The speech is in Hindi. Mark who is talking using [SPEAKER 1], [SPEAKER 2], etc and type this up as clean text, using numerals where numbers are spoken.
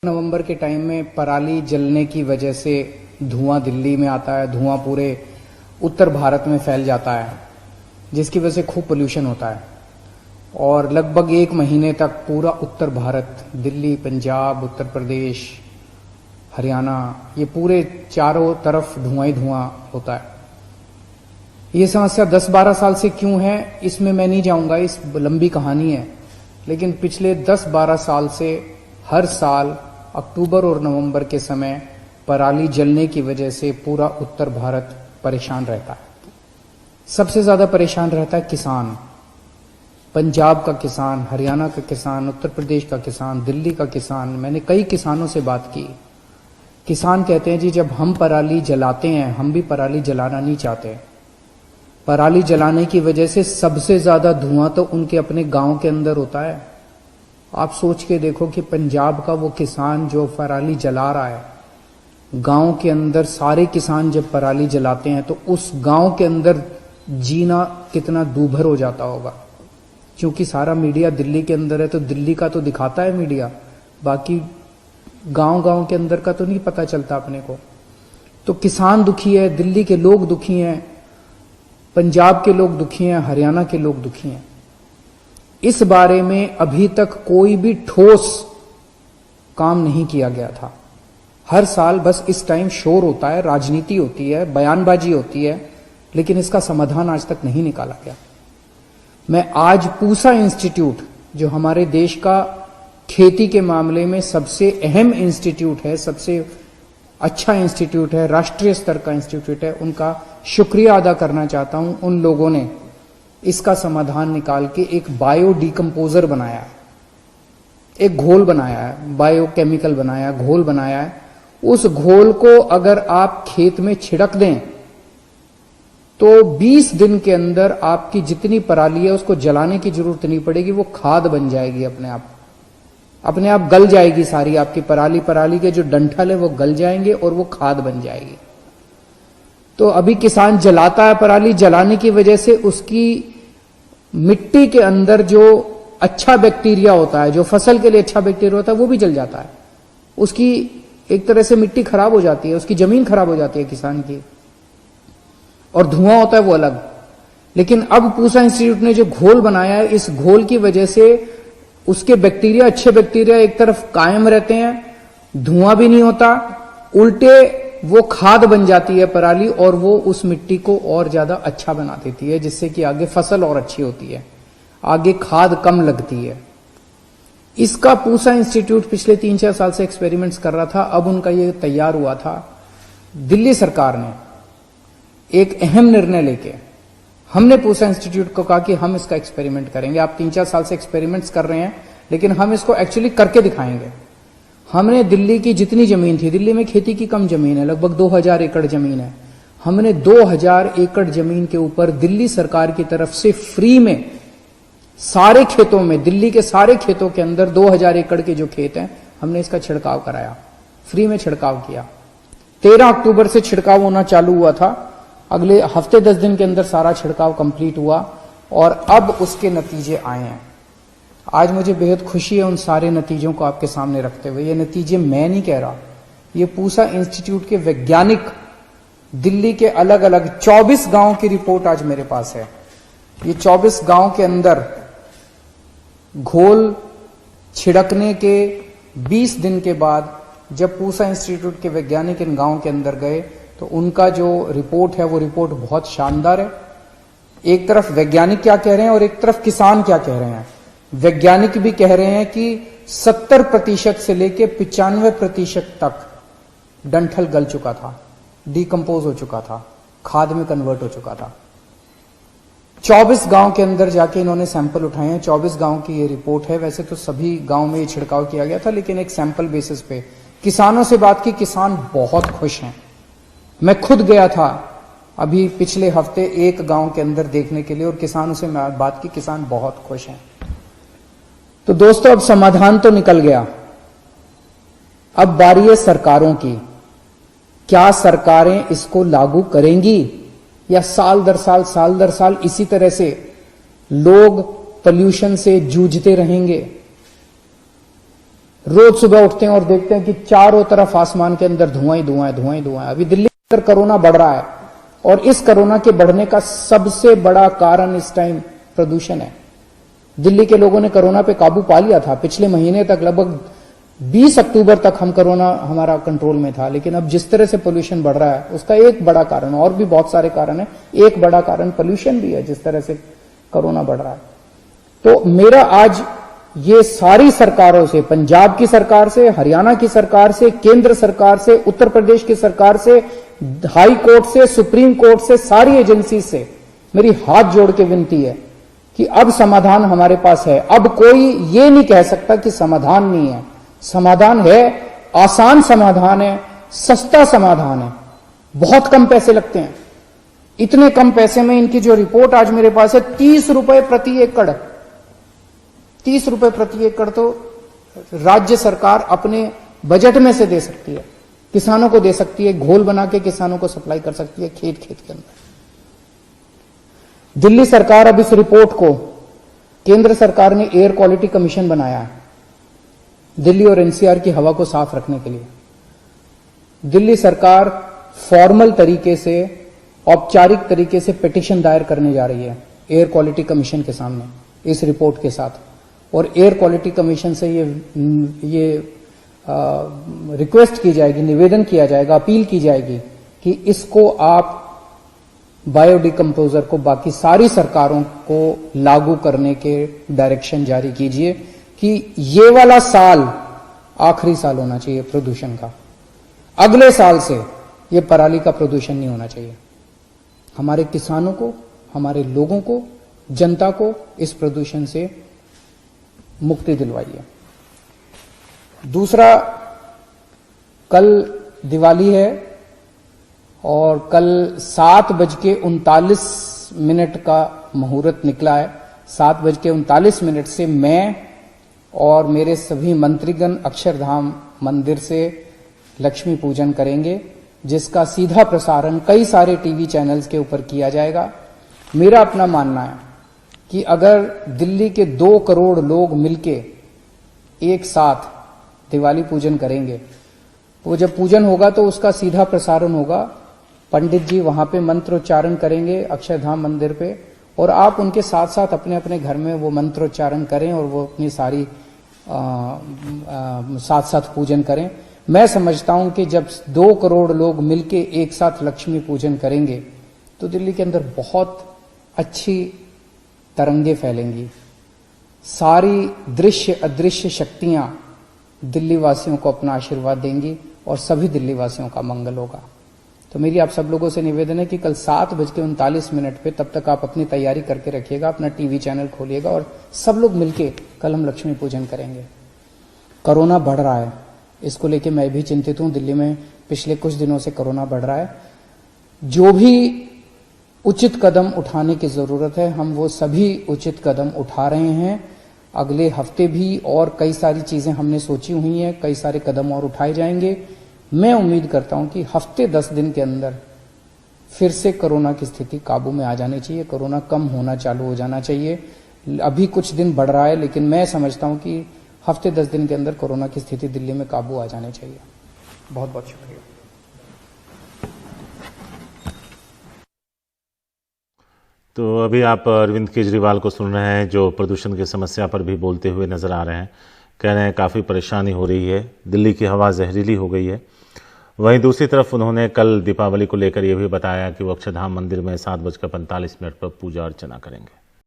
[SPEAKER 1] नवंबर के टाइम में पराली जलने की वजह से धुआं दिल्ली में आता है, धुआं पूरे उत्तर भारत में फैल जाता है, जिसकी वजह से खूब पोल्यूशन होता है। और लगभग 1 महीने तक पूरा उत्तर भारत, दिल्ली, पंजाब, उत्तर प्रदेश, हरियाणा, ये पूरे चारों तरफ धुआं ही धुआं होता है। ये समस्या 10-12 साल से क्यों है, इसमें मैं नहीं जाऊंगा, इस लंबी कहानी है। लेकिन पिछले 10-12 साल से हर साल अक्टूबर और नवंबर के समय पराली जलने की वजह से पूरा उत्तर भारत परेशान रहता है। सबसे ज्यादा परेशान रहता है किसान, पंजाब का किसान, हरियाणा का किसान, उत्तर प्रदेश का किसान, दिल्ली का किसान। मैंने कई किसानों से बात की। किसान कहते हैं जी, जब हम पराली जलाते हैं, हम भी पराली जलाना नहीं चाहते। पराली जलाने की वजह से सबसे ज्यादा धुआं तो उनके अपने गांव के अंदर होता है। आप सोच के देखो कि पंजाब का वो किसान जो पराली जला रहा है, गांव के अंदर सारे किसान जब पराली जलाते हैं तो उस गांव के अंदर जीना कितना दूभर हो जाता होगा। क्योंकि सारा मीडिया दिल्ली के अंदर है तो दिल्ली का तो दिखाता है मीडिया, बाकी गांव के अंदर का तो नहीं पता चलता अपने को। तो किसान दुखी है, दिल्ली के लोग दुखी हैं, पंजाब के लोग दुखी हैं, हरियाणा के लोग दुखी हैं। इस बारे में अभी तक कोई भी ठोस काम नहीं किया गया था। हर साल बस इस टाइम शोर होता है, राजनीति होती है, बयानबाजी होती है, लेकिन इसका समाधान आज तक नहीं निकाला गया। मैं आज पूसा इंस्टीट्यूट, जो हमारे देश का खेती के मामले में सबसे अहम इंस्टीट्यूट है, सबसे अच्छा इंस्टीट्यूट है, राष्ट्रीय स्तर का इंस्टीट्यूट है, उनका शुक्रिया अदा करना चाहता हूं। उन लोगों ने इसका समाधान निकाल के एक बायो डिकम्पोजर बनाया है, एक घोल बनाया है, बायोकेमिकल बनाया, घोल बनाया है। उस घोल को अगर आप खेत में छिड़क दें तो 20 दिन के अंदर आपकी जितनी पराली है उसको जलाने की जरूरत नहीं पड़ेगी, वो खाद बन जाएगी अपने आप गल जाएगी। सारी आपकी पराली के जो डंठल है वो गल जाएंगे और वो खाद बन जाएगी। तो अभी किसान जलाता है पराली, जलाने की वजह से उसकी मिट्टी के अंदर जो अच्छा बैक्टीरिया होता है, जो फसल के लिए अच्छा बैक्टीरिया होता है, वो भी जल जाता है। उसकी एक तरह से मिट्टी खराब हो जाती है, उसकी जमीन खराब हो जाती है किसान की, और धुआं होता है वो अलग। लेकिन अब पूसा इंस्टीट्यूट ने जो घोल बनाया है, इस घोल की वजह से उसके बैक्टीरिया, अच्छे बैक्टीरिया एक तरफ कायम रहते हैं, धुआं भी नहीं होता, उल्टे वो खाद बन जाती है पराली, और वो उस मिट्टी को और ज्यादा अच्छा बना देती है, जिससे कि आगे फसल और अच्छी होती है, आगे खाद कम लगती है। इसका पूसा इंस्टीट्यूट पिछले 3-4 साल से एक्सपेरिमेंट्स कर रहा था। अब उनका ये तैयार हुआ था। दिल्ली सरकार ने एक अहम निर्णय लेके, हमने पूसा इंस्टीट्यूट को कहा कि हम इसका एक्सपेरिमेंट करेंगे। आप 3-4 साल से एक्सपेरिमेंट्स कर रहे हैं, लेकिन हम इसको एक्चुअली करके दिखाएंगे। हमने दिल्ली की जितनी जमीन थी, दिल्ली में खेती की कम जमीन है, लगभग 2000 एकड़ जमीन है, हमने 2000 एकड़ जमीन के ऊपर दिल्ली सरकार की तरफ से फ्री में सारे खेतों में, दिल्ली के सारे खेतों के अंदर 2000 एकड़ के जो खेत हैं, हमने इसका छिड़काव कराया, फ्री में छिड़काव किया। 13 अक्टूबर से छिड़काव होना चालू हुआ था। अगले हफ्ते 10 दिन के अंदर सारा छिड़काव कंप्लीट हुआ और अब उसके नतीजे आए हैं। आज मुझे बेहद खुशी है उन सारे नतीजों को आपके सामने रखते हुए। ये नतीजे मैं नहीं कह रहा, ये पूसा इंस्टीट्यूट के वैज्ञानिक, दिल्ली के अलग अलग 24 गांव की रिपोर्ट आज मेरे पास है। ये 24 गांव के अंदर घोल छिड़कने के 20 दिन के बाद जब पूसा इंस्टीट्यूट के वैज्ञानिक इन गांव के अंदर गए तो उनका जो रिपोर्ट है वो रिपोर्ट बहुत शानदार है। एक तरफ वैज्ञानिक क्या कह रहे हैं और एक तरफ किसान क्या कह रहे हैं। वैज्ञानिक भी कह रहे हैं कि 70% से लेकर 95% तक डंठल गल चुका था, डिकम्पोज हो चुका था, खाद में कन्वर्ट हो चुका था। 24 गांव के अंदर जाके इन्होंने सैंपल उठाए हैं। 24 गांव की ये रिपोर्ट है। वैसे तो सभी गांव में ये छिड़काव किया गया था, लेकिन एक सैंपल बेसिस पे किसानों से बात की, किसान बहुत खुश हैं। मैं खुद गया था अभी पिछले हफ्ते एक गांव के अंदर देखने के लिए, और किसानों से मैं बात की, किसान बहुत खुश हैं। तो दोस्तों, अब समाधान तो निकल गया, अब बारी है सरकारों की। क्या सरकारें इसको लागू करेंगी या साल दर साल इसी तरह से लोग पोल्यूशन से जूझते रहेंगे? रोज सुबह उठते हैं और देखते हैं कि चारों तरफ आसमान के अंदर धुआं ही धुआं है, धुआं ही धुआं है। अभी दिल्ली के अंदर कोरोना बढ़ रहा है और इस कोरोना के बढ़ने का सबसे बड़ा कारण इस टाइम प्रदूषण है। दिल्ली के लोगों ने कोरोना पे काबू पा लिया था। पिछले महीने तक लगभग 20 अक्टूबर तक हम कोरोना हमारा कंट्रोल में था, लेकिन अब जिस तरह से पोल्यूशन बढ़ रहा है उसका एक बड़ा कारण, और भी बहुत सारे कारण है, एक बड़ा कारण पोल्यूशन भी है जिस तरह से कोरोना बढ़ रहा है। तो मेरा आज ये सारी सरकारों से, पंजाब की सरकार से, हरियाणा की सरकार से, केंद्र सरकार से, उत्तर प्रदेश की सरकार से, हाई कोर्ट से, सुप्रीम कोर्ट से, सारी एजेंसी से मेरी हाथ जोड़ के विनती है कि अब समाधान हमारे पास है। अब कोई ये नहीं कह सकता कि समाधान नहीं है। समाधान है, आसान समाधान है, सस्ता समाधान है, बहुत कम पैसे लगते हैं। इतने कम पैसे में इनकी जो रिपोर्ट आज मेरे पास है, 30 रुपए प्रति एकड़, 30 रुपए प्रति एकड़ तो राज्य सरकार अपने बजट में से दे सकती है, किसानों को दे सकती है, घोल बना के किसानों को सप्लाई कर सकती है खेत खेत के अंदर। दिल्ली सरकार अब इस रिपोर्ट को, केंद्र सरकार ने एयर क्वालिटी कमीशन बनाया है दिल्ली और एनसीआर की हवा को साफ रखने के लिए। दिल्ली सरकार फॉर्मल तरीके से, औपचारिक तरीके से पिटीशन दायर करने जा रही है एयर क्वालिटी कमीशन के सामने इस रिपोर्ट के साथ, और एयर क्वालिटी कमीशन से ये रिक्वेस्ट की जाएगी, निवेदन किया जाएगा, अपील की जाएगी कि इसको आप बायोडिकम्पोजर को बाकी सारी सरकारों को लागू करने के डायरेक्शन जारी कीजिए कि ये वाला साल आखिरी साल होना चाहिए प्रदूषण का। अगले साल से ये पराली का प्रदूषण नहीं होना चाहिए। हमारे किसानों को, हमारे लोगों को, जनता को इस प्रदूषण से मुक्ति दिलवाइए। दूसरा, कल दिवाली है और कल 7:39 का मुहूर्त निकला है। 7:39 से मैं और मेरे सभी मंत्रीगण अक्षरधाम मंदिर से लक्ष्मी पूजन करेंगे, जिसका सीधा प्रसारण कई सारे टीवी चैनल्स के ऊपर किया जाएगा। मेरा अपना मानना है कि अगर दिल्ली के 2 करोड़ लोग मिलके एक साथ दिवाली पूजन करेंगे, तो जब पूजन होगा तो उसका सीधा प्रसारण होगा, पंडित जी वहां पे मंत्रोच्चारण करेंगे अक्षरधाम मंदिर पे, और आप उनके साथ साथ अपने अपने घर में वो मंत्रोच्चारण करें और वो अपनी सारी साथ साथ पूजन करें। मैं समझता हूं कि जब 2 करोड़ लोग मिलके एक साथ लक्ष्मी पूजन करेंगे तो दिल्ली के अंदर बहुत अच्छी तरंगे फैलेंगी। सारी दृश्य अदृश्य शक्तियां दिल्ली वासियों को अपना आशीर्वाद देंगी और सभी दिल्ली वासियों का मंगल होगा। तो मेरी आप सब लोगों से निवेदन है कि कल 7:39 पे, तब तक आप अपनी तैयारी करके रखिएगा, अपना टीवी चैनल खोलिएगा और सब लोग मिलके कल हम लक्ष्मी पूजन करेंगे। कोरोना बढ़ रहा है, इसको लेके मैं भी चिंतित हूं। दिल्ली में पिछले कुछ दिनों से कोरोना बढ़ रहा है। जो भी उचित कदम उठाने की जरूरत है, हम वो सभी उचित कदम उठा रहे हैं। अगले हफ्ते भी और कई सारी चीजें हमने सोची हुई हैं, कई सारे कदम और उठाए जाएंगे। मैं उम्मीद करता हूं कि हफ्ते 10 दिन के अंदर फिर से कोरोना की स्थिति काबू में आ जानी चाहिए, कोरोना कम होना चालू हो जाना चाहिए। अभी कुछ दिन बढ़ रहा है, लेकिन मैं समझता हूं कि हफ्ते 10 दिन के अंदर कोरोना की स्थिति दिल्ली में काबू आ जानी चाहिए। बहुत बहुत शुक्रिया।
[SPEAKER 2] तो अभी आप अरविंद केजरीवाल को सुन रहे हैं, जो प्रदूषण की समस्या पर भी बोलते हुए नजर आ रहे हैं। कह रहे हैं काफ़ी परेशानी हो रही है, दिल्ली की हवा जहरीली हो गई है। वहीं दूसरी तरफ उन्होंने कल दीपावली को लेकर यह भी बताया कि वो अक्षरधाम मंदिर में 7:45 पर पूजा अर्चना करेंगे।